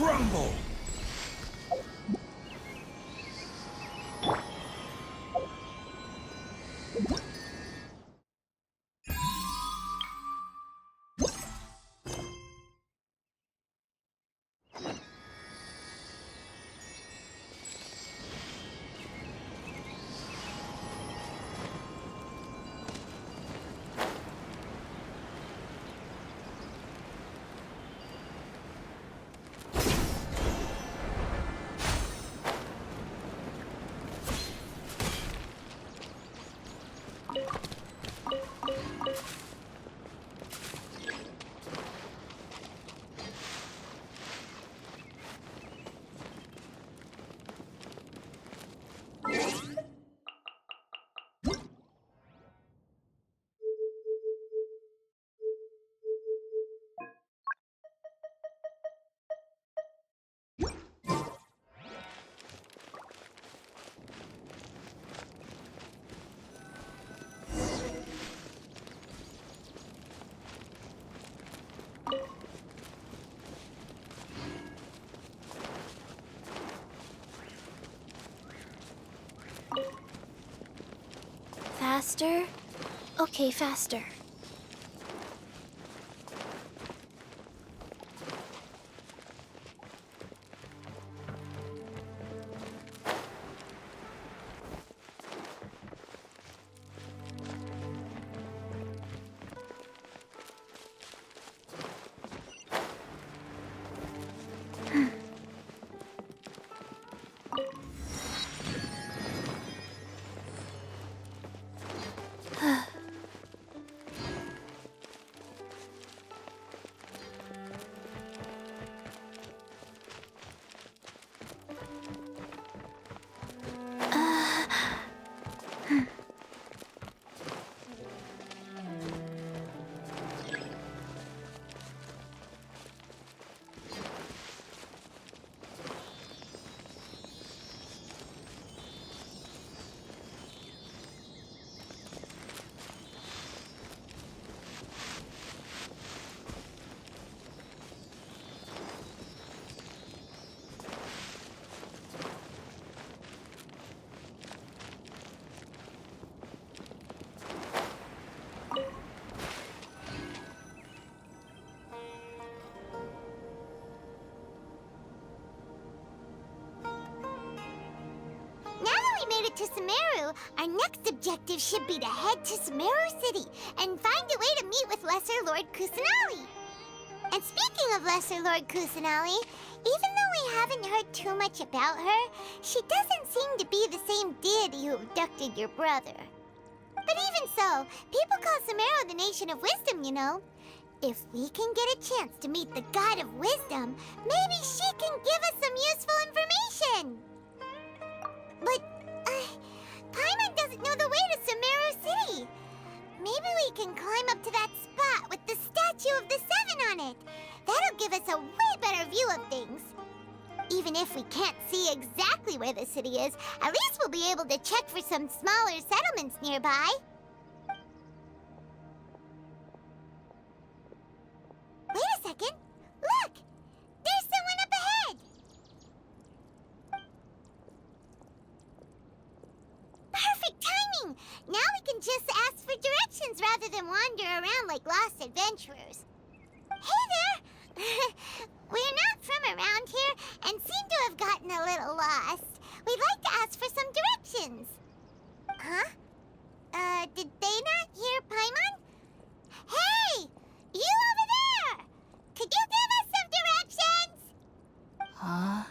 crumble! Faster? Okay, faster. To Sumeru, our next objective should be to head to Sumeru City and find a way to meet with Lesser Lord Kusanali. And speaking of Lesser Lord Kusanali, even though we haven't heard too much about her, she doesn't seem to be the same deity who abducted your brother. But even so, people call Sumeru the Nation of Wisdom, you know. If we can get a chance to meet the God of Wisdom, maybe she can give us some useful information. But Paimon doesn't know the way to Sumeru City. Maybe we can climb up to that spot with the statue of the Seven on it. That'll give us a way better view of things. Even if we can't see exactly where the city is, at least we'll be able to check for some smaller settlements nearby. Wait a second. Look! There's someone up ahead! Perfect timing! Now we can just ask for directions rather than wander around like lost adventurers. Hey there! We're not from around here and seem to have gotten a little lost. We'd like to ask for some directions. Huh? Did they not hear Paimon? Hey! You over there! Could you give us some directions? Huh?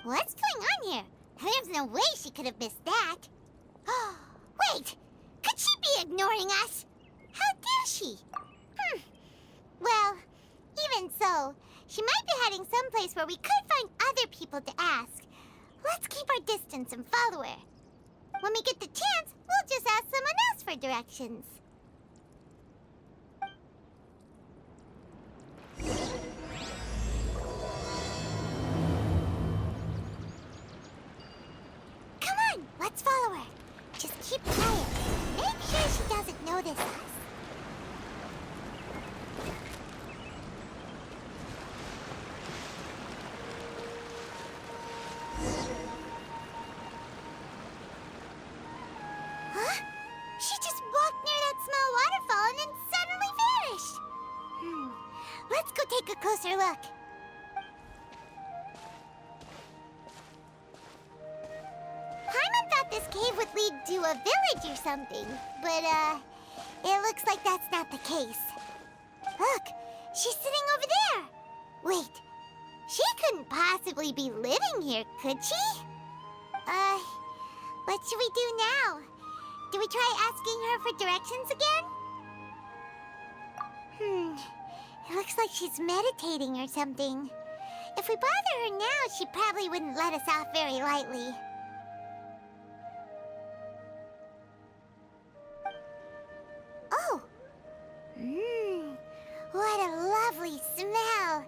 What's going on here? There's no way she could have missed that. Wait! Could she be ignoring us? How dare she? Well, even so, she might be heading someplace where we could find other people to ask. Let's keep our distance and follow her. When we get the chance, we'll just ask someone else for directions. Come on, let's follow her. Just keep quiet. Make sure she doesn't notice us. take a closer look. Paimon thought this cave would lead to a village or something, but, it looks like that's not the case. Look, she's sitting over there. Wait, she couldn't possibly be living here, could she? What should we do now? Do we try asking her for directions again? It looks like she's meditating or something. If we bother her now, she probably wouldn't let us off very lightly. Oh! What a lovely smell!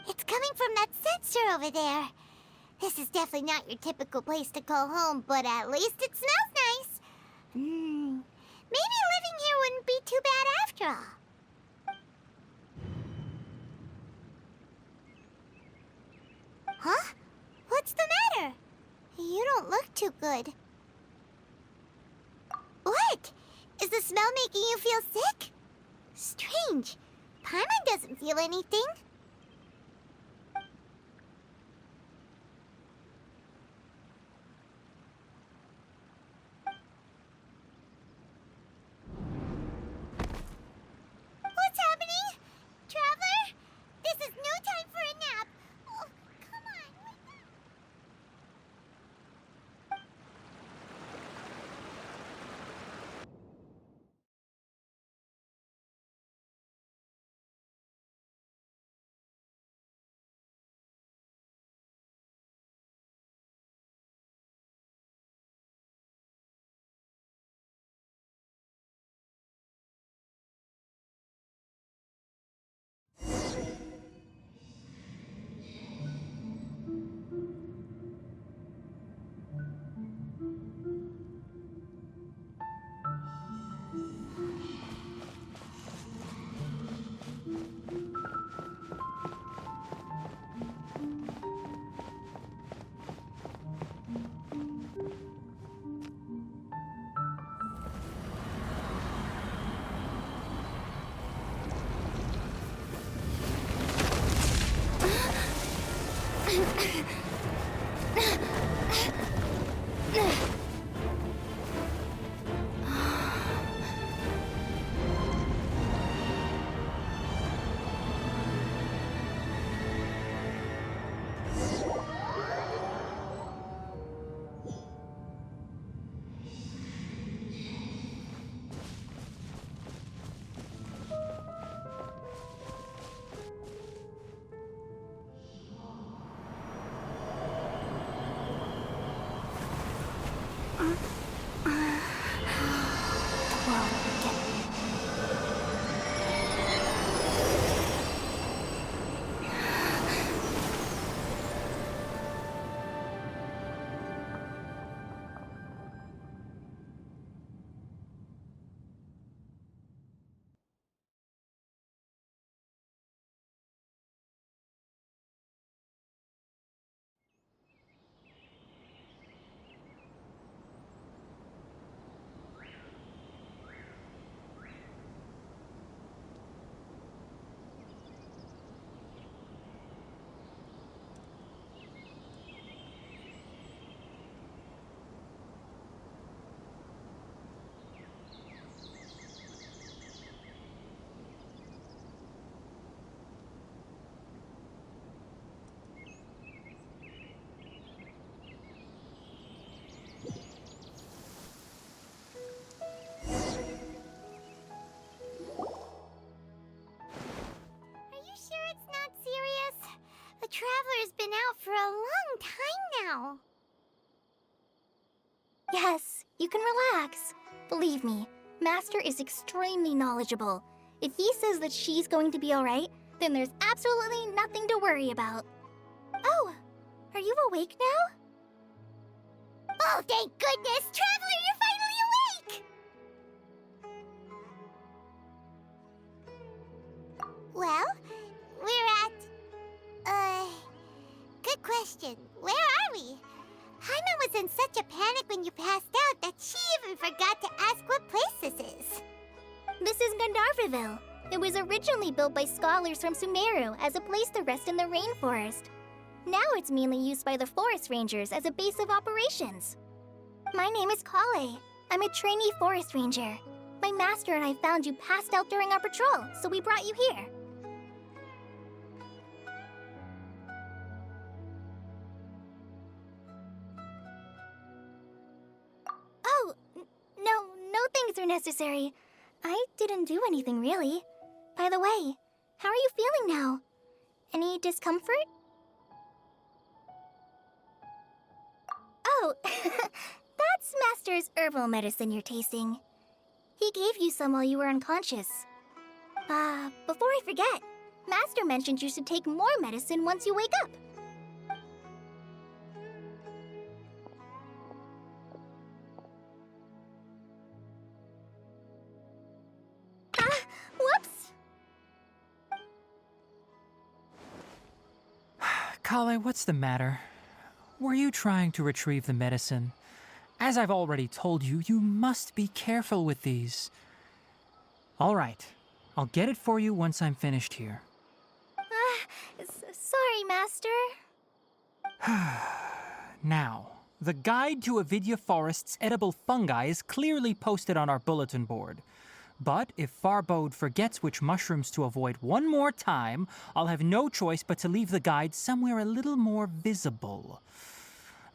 It's coming from that sensor over there. This is definitely not your typical place to call home, but at least it smells nice. Maybe living here wouldn't be too bad after all. Huh? What's the matter? You don't look too good. What? Is the smell making you feel sick? Strange. Paimon doesn't feel anything. What's happening? Traveler? This is no time for a nap. Oh, come on. Traveler's been out for a long time now. Yes, you can relax. Believe me, Master is extremely knowledgeable. If he says that she's going to be alright, then there's absolutely nothing to worry about. Oh, are you awake now? Oh, thank goodness! Traveler, you're finally awake! Well, we're at... good question. Where are we? Paimon was in such a panic when you passed out that she even forgot to ask what place this is. This is Gandharvaville. It was originally built by scholars from Sumeru as a place to rest in the rainforest. Now it's mainly used by the forest rangers as a base of operations. My name is Kale. I'm a trainee forest ranger. My master and I found you passed out during our patrol, so we brought you here. Oh, no things are necessary. I didn't do anything, really. By the way, how are you feeling now? Any discomfort? Oh, that's Master's herbal medicine you're tasting. He gave you some while you were unconscious. Before I forget, Master mentioned you should take more medicine once you wake up. Whoops! Kale, what's the matter? Were you trying to retrieve the medicine? As I've already told you, you must be careful with these. All right, I'll get it for you once I'm finished here. Sorry, Master. Now, the guide to Avidya Forest's edible fungi is clearly posted on our bulletin board. But if Farbode forgets which mushrooms to avoid one more time, I'll have no choice but to leave the guide somewhere a little more visible.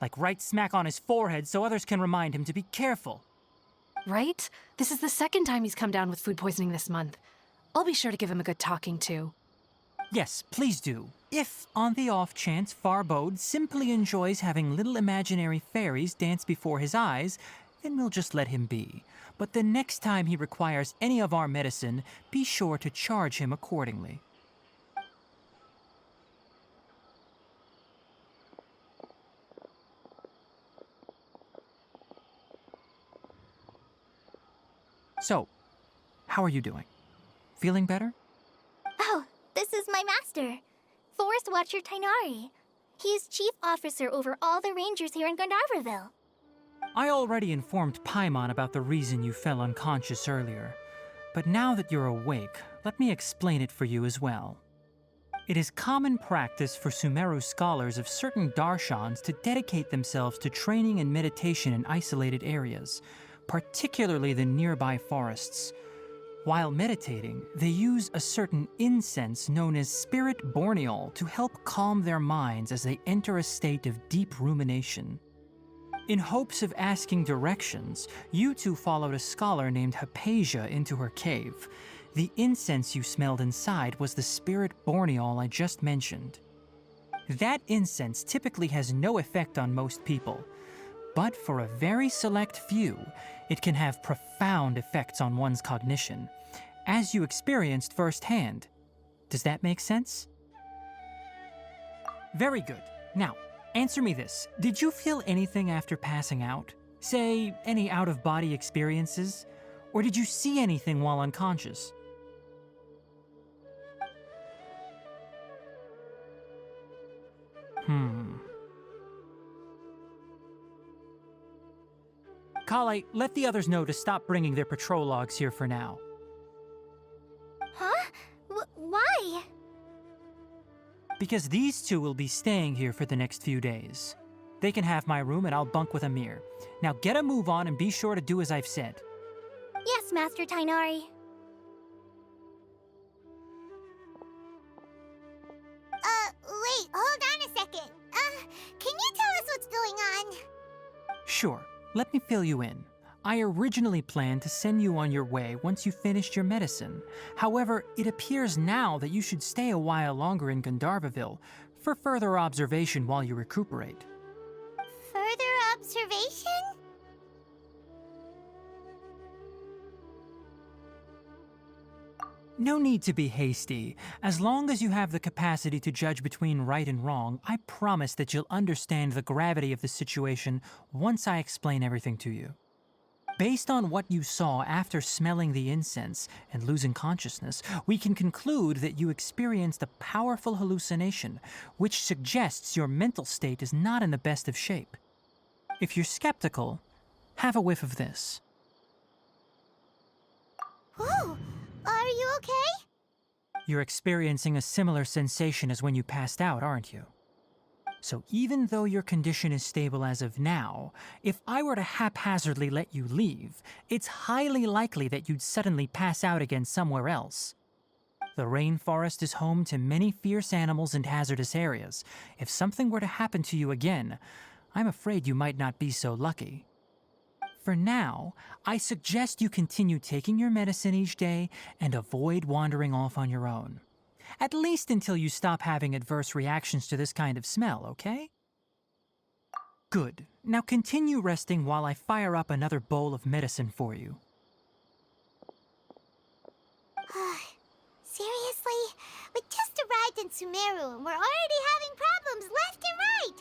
Like right smack on his forehead so others can remind him to be careful. Right? This is the second time he's come down with food poisoning this month. I'll be sure to give him a good talking to. Yes, please do. If, on the off chance, Farbode simply enjoys having little imaginary fairies dance before his eyes, then we'll just let him be. But the next time he requires any of our medicine, be sure to charge him accordingly. So, how are you doing? Feeling better? Oh, this is my master, Forest Watcher Tainari. He is chief officer over all the rangers here in Gandharvaville. I already informed Paimon about the reason you fell unconscious earlier. But now that you're awake, let me explain it for you as well. It is common practice for Sumeru scholars of certain darshans to dedicate themselves to training and meditation in isolated areas, particularly the nearby forests. While meditating, they use a certain incense known as spirit borneol to help calm their minds as they enter a state of deep rumination. In hopes of asking directions, you two followed a scholar named Hypatia into her cave. The incense you smelled inside was the spirit borneol I just mentioned. That incense typically has no effect on most people, but for a very select few, it can have profound effects on one's cognition, as you experienced firsthand. Does that make sense? Very good. Now, answer me this. Did you feel anything after passing out? Say, any out-of-body experiences? Or did you see anything while unconscious? Kale, let the others know to stop bringing their patrol logs here for now. Huh? Why? Because these two will be staying here for the next few days. They can have my room and I'll bunk with Amir. Now get a move on and be sure to do as I've said. Yes, Master Tainari. Wait, hold on a second. Can you tell us what's going on? Sure, let me fill you in. I originally planned to send you on your way once you finished your medicine. However, it appears now that you should stay a while longer in Gandharvaville for further observation while you recuperate. Further observation? No need to be hasty. As long as you have the capacity to judge between right and wrong, I promise that you'll understand the gravity of the situation once I explain everything to you. Based on what you saw after smelling the incense and losing consciousness, we can conclude that you experienced a powerful hallucination, which suggests your mental state is not in the best of shape. If you're skeptical, have a whiff of this. Whoa! Are you okay? You're experiencing a similar sensation as when you passed out, aren't you? So even though your condition is stable as of now, if I were to haphazardly let you leave, it's highly likely that you'd suddenly pass out again somewhere else. The rainforest is home to many fierce animals and hazardous areas. If something were to happen to you again, I'm afraid you might not be so lucky. For now, I suggest you continue taking your medicine each day and avoid wandering off on your own. At least until you stop having adverse reactions to this kind of smell, okay? Good. Now continue resting while I fire up another bowl of medicine for you. Seriously? We just arrived in Sumeru and we're already having problems left and right!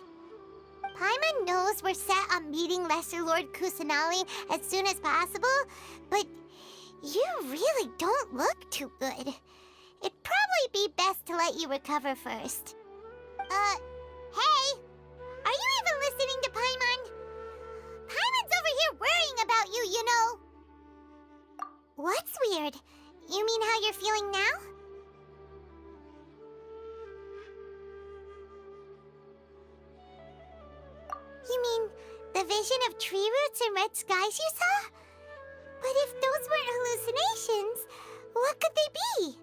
Paimon knows we're set on meeting Lesser Lord Kusanali as soon as possible, but you really don't look too good. It'd probably be best to let you recover first. Hey! Are you even listening to Paimon? Paimon's over here worrying about you, you know! What's weird? You mean how you're feeling now? You mean the vision of tree roots and red skies you saw? But if those weren't hallucinations, what could they be?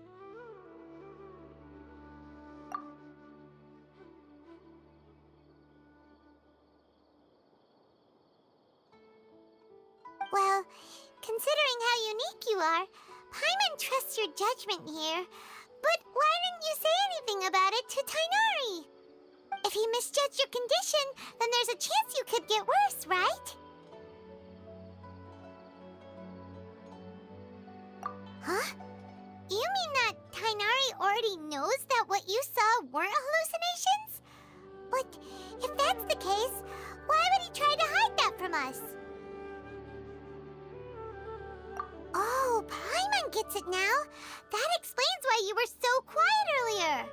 Well, considering how unique you are, Paimon trusts your judgment here. But why didn't you say anything about it to Tighnari? If he misjudged your condition, then there's a chance you could get worse, right? Huh? You mean that Tighnari already knows that what you saw weren't hallucinations? But if that's the case, why would he try to hide that from us? Oh, Paimon gets it now. That explains why you were so quiet earlier.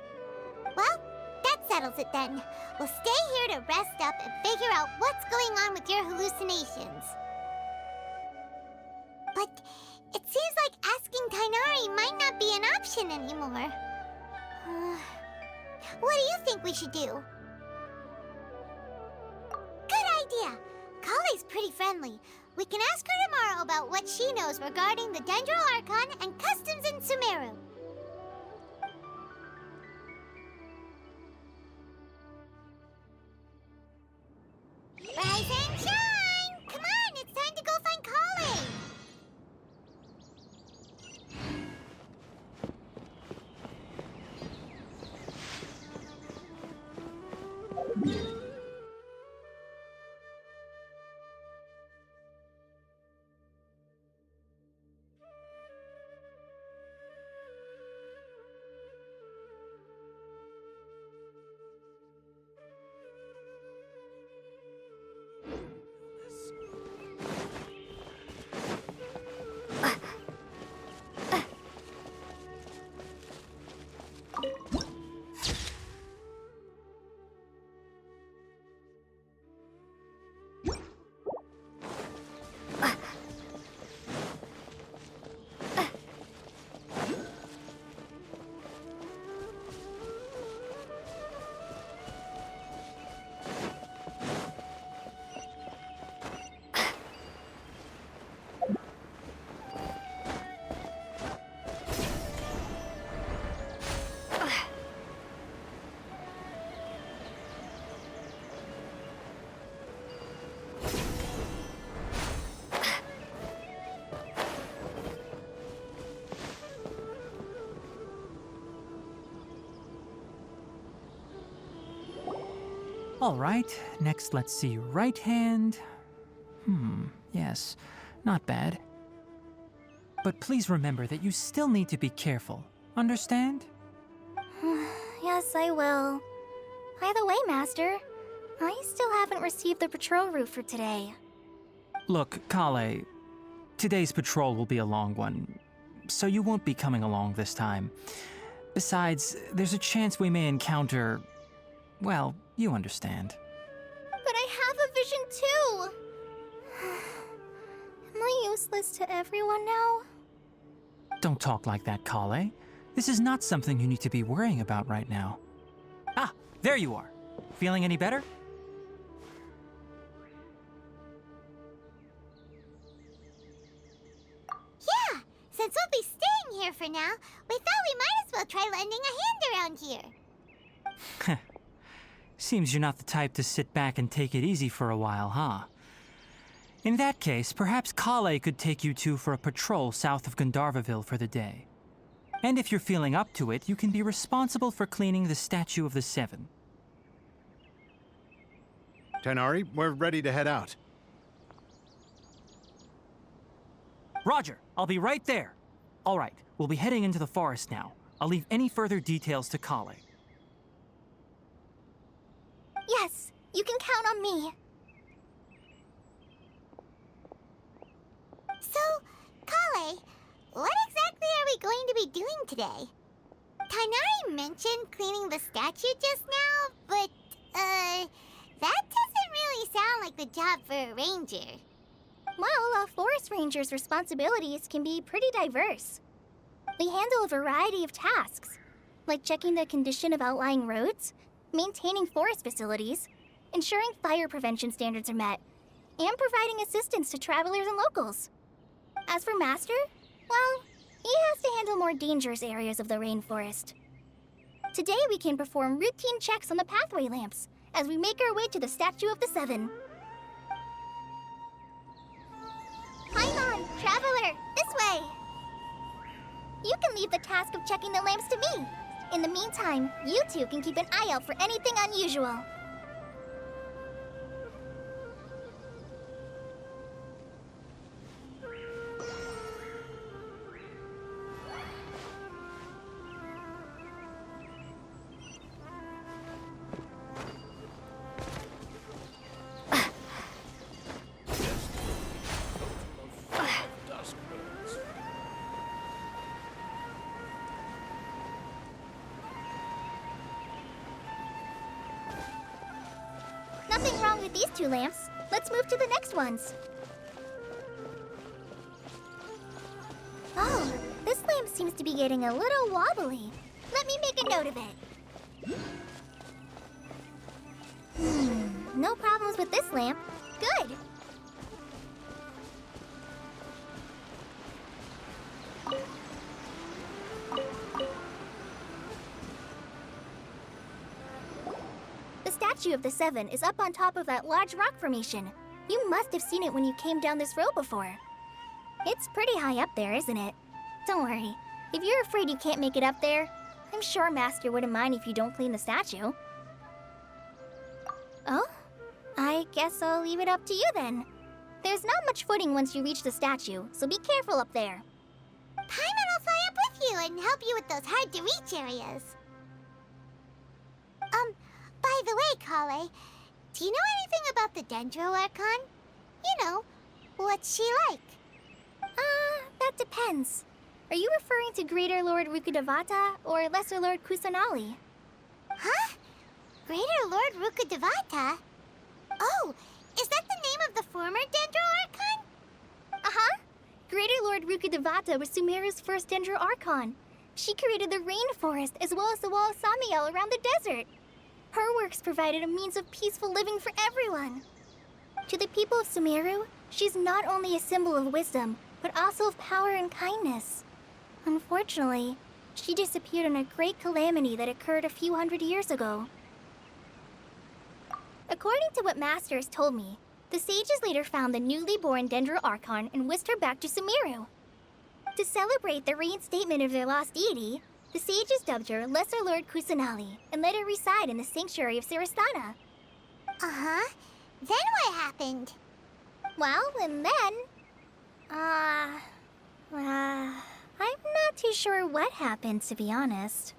Well, that settles it then. We'll stay here to rest up and figure out what's going on with your hallucinations. But it seems like asking Tighnari might not be an option anymore. What do you think we should do? Good idea. Kale's pretty friendly. We can ask her tomorrow about what she knows regarding the Dendro Archon and customs in Sumeru. Rise and shine! Come on, it's time to go find Kale! All right, next let's see, right hand. Yes, not bad. But please remember that you still need to be careful, understand? Yes, I will. By the way, Master, I still haven't received the patrol route for today. Look, Kale, today's patrol will be a long one, so you won't be coming along this time. Besides, there's a chance we may encounter, well, you understand. But I have a vision too! Am I useless to everyone now? Don't talk like that, Kale. This is not something you need to be worrying about right now. Ah, there you are. Feeling any better? Yeah, since we'll be staying here for now, we thought we might as well try lending a hand around here. Seems you're not the type to sit back and take it easy for a while, huh? In that case, perhaps Kale could take you two for a patrol south of Gandharvaville for the day. And if you're feeling up to it, you can be responsible for cleaning the Statue of the Seven. Tighnari, we're ready to head out. Roger, I'll be right there. All right, we'll be heading into the forest now. I'll leave any further details to Kale. Yes, you can count on me. So, Kale, what exactly are we going to be doing today? Tighnari mentioned cleaning the statue just now, but, that doesn't really sound like the job for a ranger. Well, a forest ranger's responsibilities can be pretty diverse. They handle a variety of tasks, like checking the condition of outlying roads, maintaining forest facilities, ensuring fire prevention standards are met, and providing assistance to travelers and locals. As for Master, well, he has to handle more dangerous areas of the rainforest. Today we can perform routine checks on the pathway lamps as we make our way to the Statue of the Seven. Paimon, traveler, this way! You can leave the task of checking the lamps to me. In the meantime, you two can keep an eye out for anything unusual. Nothing wrong with these two lamps. Let's move to the next ones. Oh, this lamp seems to be getting a little wobbly. Let me make a note of it. No problems with this lamp. Good. The Statue of the Seven is up on top of that large rock formation. You must have seen it when you came down this road before. It's pretty high up there, isn't it? Don't worry. If you're afraid you can't make it up there, I'm sure Master wouldn't mind if you don't clean the statue. Oh? I guess I'll leave it up to you then. There's not much footing once you reach the statue, so be careful up there. Paimon will fly up with you and help you with those hard-to-reach areas. By the way, Kale, do you know anything about the Dendro Archon? You know, what's she like? That depends. Are you referring to Greater Lord Rukkhadevata or Lesser Lord Kusanali? Huh? Greater Lord Rukkhadevata? Oh, is that the name of the former Dendro Archon? Uh-huh. Greater Lord Rukkhadevata was Sumeru's first Dendro Archon. She created the rainforest as well as the wall of Samiel around the desert. Her works provided a means of peaceful living for everyone. To the people of Sumeru, she's not only a symbol of wisdom, but also of power and kindness. Unfortunately, she disappeared in a great calamity that occurred a few hundred years ago. According to what Master has told me, the sages later found the newly born Dendro Archon and whisked her back to Sumeru. To celebrate the reinstatement of their lost deity, the sages dubbed her Lesser Lord Kusanali and let her reside in the sanctuary of Siristana. Uh-huh. Then what happened? Well, and then... I'm not too sure what happened, to be honest.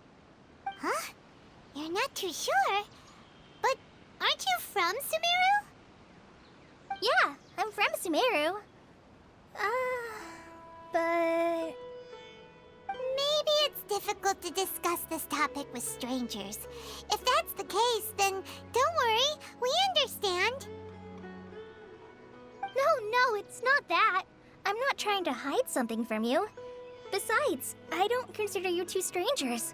Huh? You're not too sure? But aren't you from Sumeru? Yeah, I'm from Sumeru. But... Maybe it's difficult to discuss this topic with strangers. If that's the case, then don't worry, we understand. No, it's not that. I'm not trying to hide something from you. Besides, I don't consider you two strangers.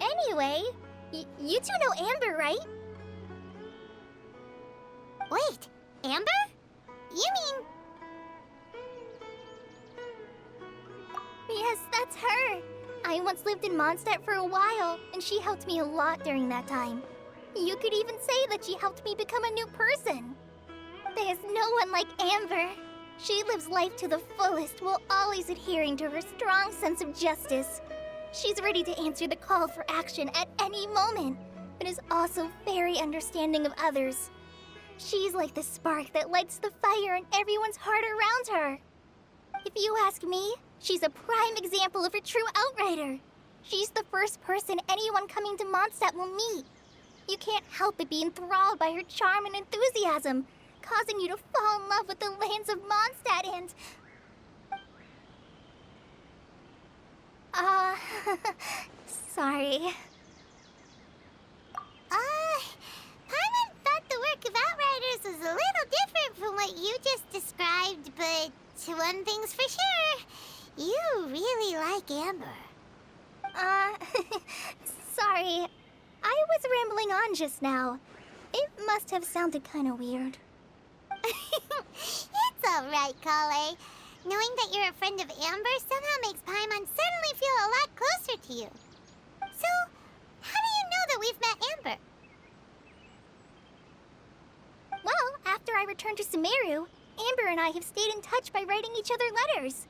Anyway, you two know Amber, right? Wait, Amber? You mean... Yes, that's her. I once lived in Mondstadt for a while, and she helped me a lot during that time. You could even say that she helped me become a new person. There's no one like Amber. She lives life to the fullest while always adhering to her strong sense of justice. She's ready to answer the call for action at any moment, but is also very understanding of others. She's like the spark that lights the fire in everyone's heart around her. If you ask me, she's a prime example of a true outrider. She's the first person anyone coming to Mondstadt will meet. You can't help but be enthralled by her charm and enthusiasm, causing you to fall in love with the lands of Mondstadt and... sorry. Paimon thought the work of Outriders was a little different from what you just described, but one thing's for sure, you really like Amber. Sorry. I was rambling on just now. It must have sounded kind of weird. It's alright, Kale. Knowing that you're a friend of Amber somehow makes Paimon suddenly feel a lot closer to you. So, how do you know that we've met Amber? Well, after I returned to Sumeru, Amber and I have stayed in touch by writing each other letters.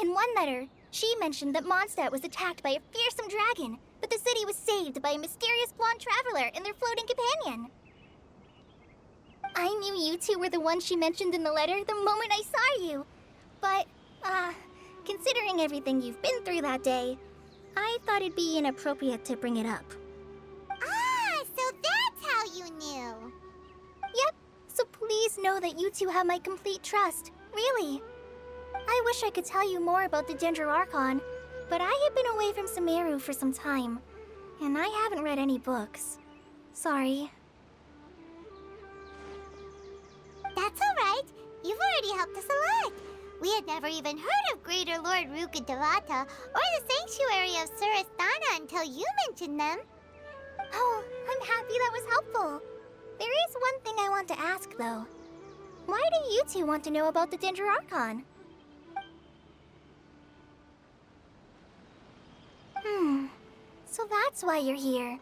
In one letter, she mentioned that Mondstadt was attacked by a fearsome dragon, but the city was saved by a mysterious blonde traveler and their floating companion. I knew you two were the ones she mentioned in the letter the moment I saw you. But, considering everything you've been through that day, I thought it'd be inappropriate to bring it up. Ah, so that's how you knew. Yep, so please know that you two have my complete trust, really. I wish I could tell you more about the Ginger Archon, but I have been away from Sumeru for some time, and I haven't read any books. Sorry. That's alright. You've already helped us a lot. We had never even heard of Greater Lord Ruka Devata or the Sanctuary of Surasthana until you mentioned them. Oh, I'm happy that was helpful. There is one thing I want to ask, though. Why do you two want to know about the Ginger Archon? So that's why you're here.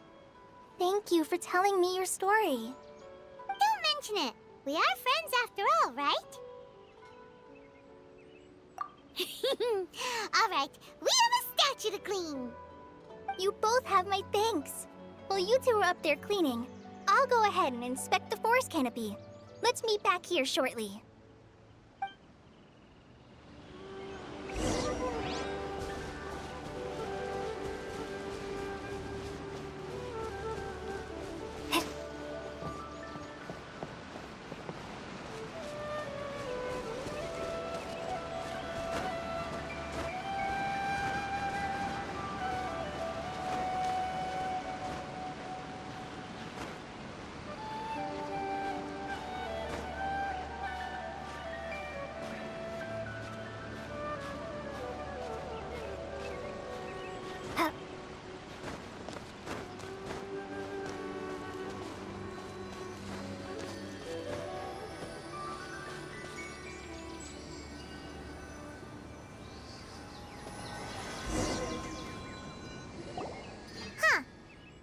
Thank you for telling me your story. Don't mention it. We are friends after all, right? Alright, we have a statue to clean. You both have my thanks. While you two are up there cleaning, I'll go ahead and inspect the forest canopy. Let's meet back here shortly.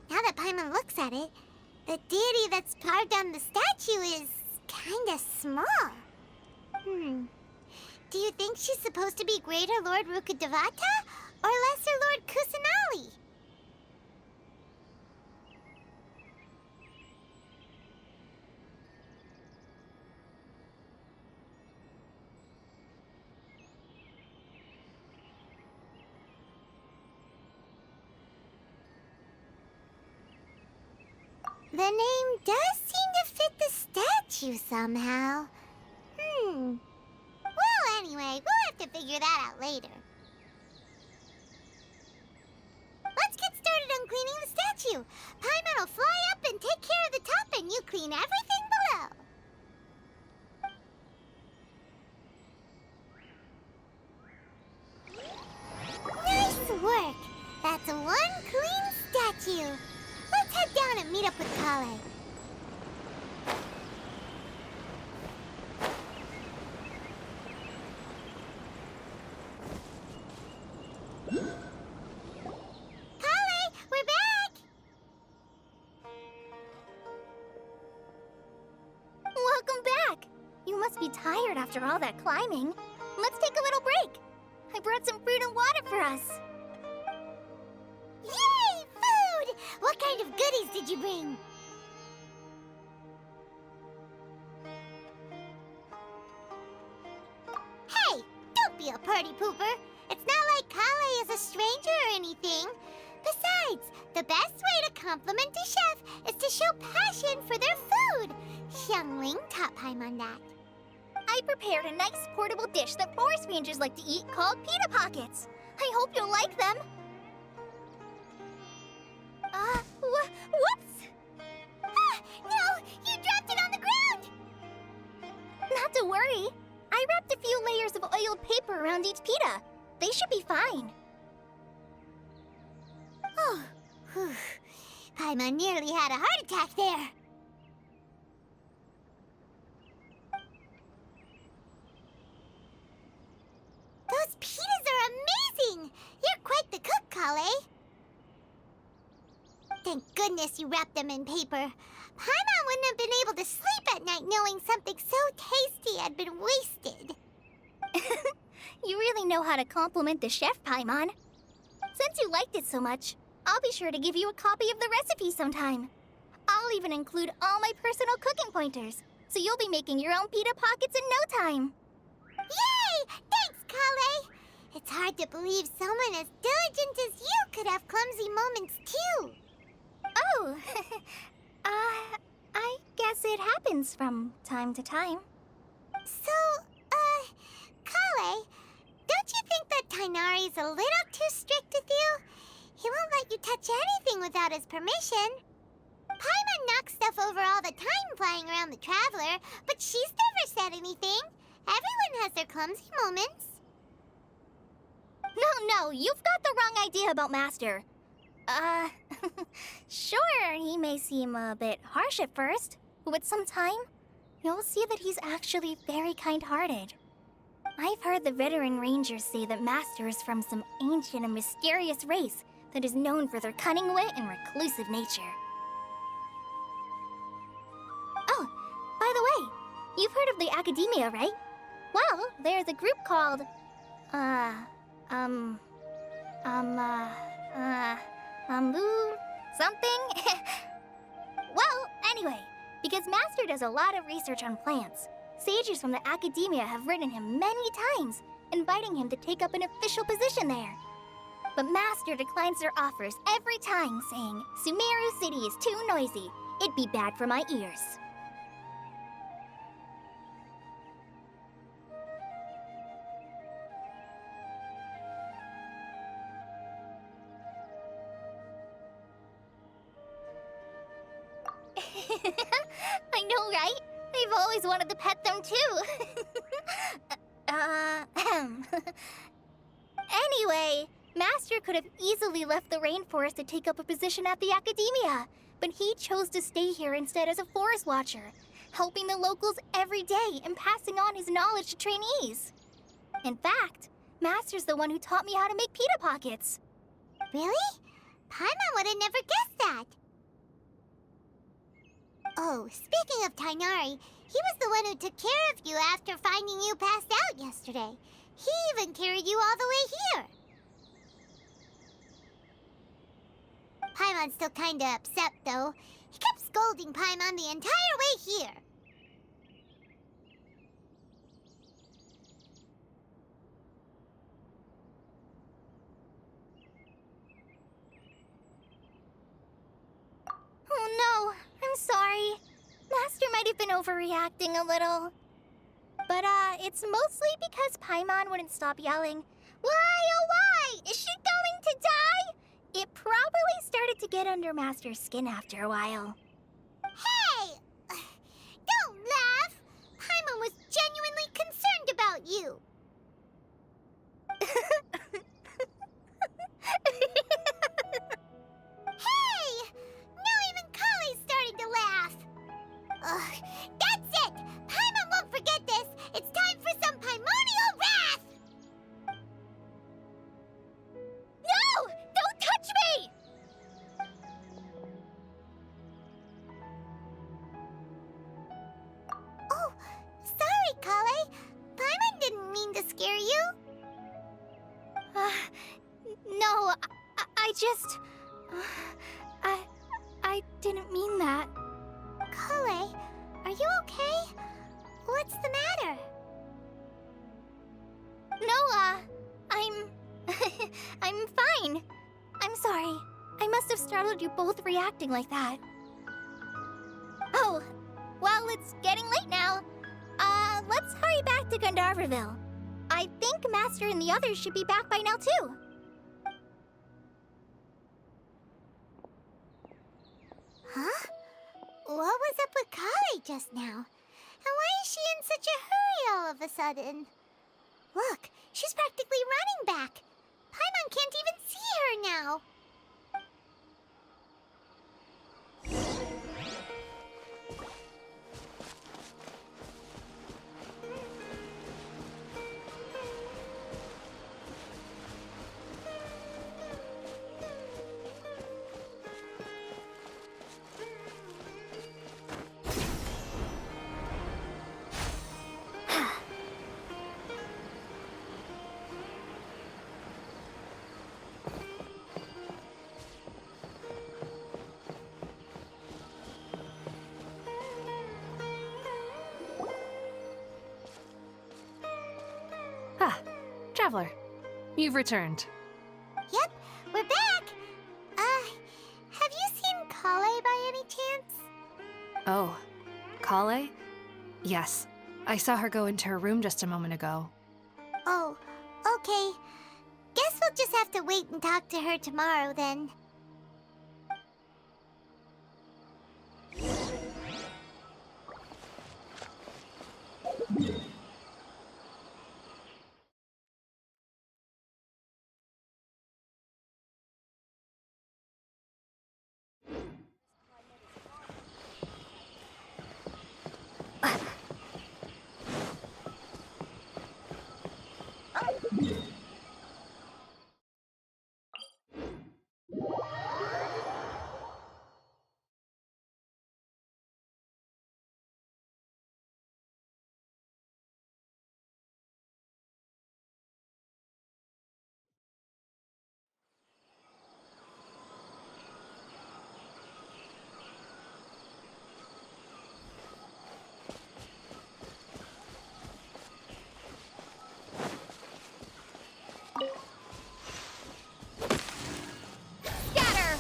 Now that Paimon looks at it, the deity that's carved on the statue is kinda small. Do you think she's supposed to be Greater Lord Ruka Devata or Lesser Lord Kusanali? The name does seem to fit the statue somehow. Well, anyway, we'll have to figure that out later. Let's get started on cleaning the statue. Paimon will fly up and take care of the top, and you clean everything below. at you. Let's head down and meet up with Kale. Kale, we're back! Welcome back! You must be tired after all that climbing. Let's take a little break. I brought some fruit and water for us. Yay! Food! What kind of goodies did you bring? Hey! Don't be a party pooper! It's not like Kale is a stranger or anything. Besides, the best way to compliment a chef is to show passion for their food. Xiangling taught Paimon that. I prepared a nice portable dish that forest rangers like to eat called pita pockets. I hope you'll like them. Whoops! Ah, no! You dropped it on the ground! Not to worry. I wrapped a few layers of oiled paper around each pita. They should be fine. Oh, whew. Paimon nearly had a heart attack there. Those pitas are amazing! You're quite the cook, Kale. Thank goodness you wrapped them in paper. Paimon wouldn't have been able to sleep at night knowing something so tasty had been wasted. You really know how to compliment the chef, Paimon. Since you liked it so much, I'll be sure to give you a copy of the recipe sometime. I'll even include all my personal cooking pointers, so you'll be making your own pita pockets in no time. Yay! Thanks, Kale! It's hard to believe someone as diligent as you could have clumsy moments, too. Oh, I guess it happens from time to time. So, Kale, don't you think that Tainari's a little too strict with you? He won't let you touch anything without his permission. Paimon knocks stuff over all the time flying around the Traveler, but she's never said anything. Everyone has their clumsy moments. No, you've got the wrong idea about Master. Sure, he may seem a bit harsh at first, but with some time, you'll see that he's actually very kind-hearted. I've heard the veteran rangers say that Master is from some ancient and mysterious race that is known for their cunning wit and reclusive nature. Oh, by the way, you've heard of the Academia, right? Well, there's a group called, something? Well, anyway, because Master does a lot of research on plants, sages from the Academia have written him many times, inviting him to take up an official position there. But Master declines their offers every time, saying, Sumeru City is too noisy. It'd be bad for my ears. I know, right? I've always wanted to pet them too. Anyway, Master could have easily left the rainforest to take up a position at the Academia, but he chose to stay here instead as a forest watcher, helping the locals every day and passing on his knowledge to trainees. In fact, Master's the one who taught me how to make pita pockets. Really? Paimon would have never guessed that. Oh, speaking of Tainari, he was the one who took care of you after finding you passed out yesterday. He even carried you all the way here. Paimon's still kinda upset, though. He kept scolding Paimon the entire way here. Oh no, I'm sorry. Master might have been overreacting a little. But, it's mostly because Paimon wouldn't stop yelling, Why, oh why? Is she going to die? It probably started to get under Master's skin after a while. Hey! Don't laugh! Paimon was genuinely concerned about you. Hey! No, I just... I didn't mean that. Kale, are you okay? What's the matter? No, I'm... I'm fine. I'm sorry. I must have startled you both reacting like that. Oh, well, it's getting late now. Let's hurry back to Gandharvaville. I think Master and the others should be back by now, too. Huh? What was up with Kale just now? And why is she in such a hurry all of a sudden? Look, she's practically running back. Paimon can't even see her now. Ah, Traveler, you've returned. Yep, we're back. Have you seen Kale by any chance? Oh, Kale? Yes, I saw her go into her room just a moment ago. Oh, okay. Guess we'll just have to wait and talk to her tomorrow then. Scatter!